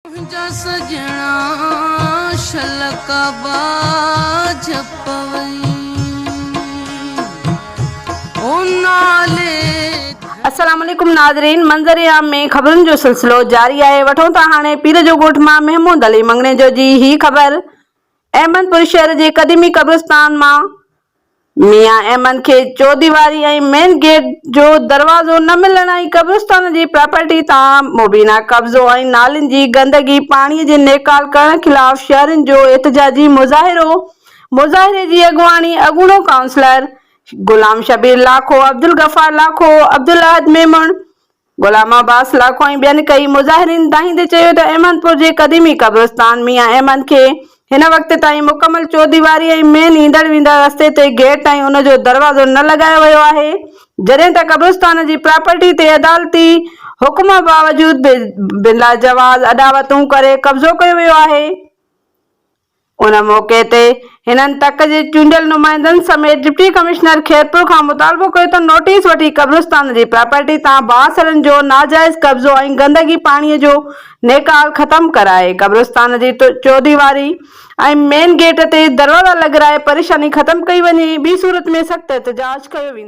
मुंहिंजा सजना शलका बाज पवई ओ नाले। अस्सलाम वालेकुम नाज़रीन, मंज़र आम में ख़बरुनि जो सिलसिलो जारी आहे। वठूं था हाणे पीर जो ॻोठ मां महमूद अली मंगणे जो जी ही ख़बर। अहमदपुर शहर जे क़दीमी क़ब्रिस्तान मां मियां अहमद खे चौदीवारी ऐं मेन गेट जो दरवाज़ो न मिलण ऐं क़ब्रिस्तान जी प्रॉपर्टी तां मुबीना कब्ज़ो ऐं नालियुनि जी गंदगी पाणीअ जे नेकाल करण ख़िलाफ़ शहरियुनि जो एहतिजाजी मुज़ाहिरे जी अॻुवाणी अॻूणो काउंसलर गुलाम शबीर लाखो, अब्दुल गफ़ार लाखो, अब्दुल अहद मेमण, गुलाम अब्बास लाखो ऐं ॿियनि कई। मुज़ाहिरीन दाहींदे चयो त अहमदपुर जे क़दीमी क़ब्रिस्तान मियां अहमद खे हिन वक़्त ताईं मुकमल चौदीवारी ऐं मेन ईंदड़ वेंदड़ रस्ते ते गेट ऐं उन जो दरवाज़ो न लॻायो वियो आहे, जॾहिं त क़ब्रिस्तान जी प्रॉपर्टी ते अदालती हुकुम बावजूद बिला जवाज़ अदावतूं करे कब्ज़ो कयो वियो आहे। उन मौक़े ते हिननि तक जे चूंडियल नुमाइंदनि समेत डिप्टी कमिश्नर खैरपुर खां मुतालबो कयो त नोटिस वठी क़ब्रिस्तान जी प्रॉपर्टी तां बासरनि जो नाजाइज़ कब्ज़ो ऐं गंदगी पाणीअ जो नेकाल ख़त्म कराए क़ब्रिस्तान जी चौदीवारी ऐं मेन गेट ते दरवाज़ा लॻाराए परेशानी ख़त्म कई वञे। ॿी सूरत में सख़्त एहतिजाज कयो वेंदो।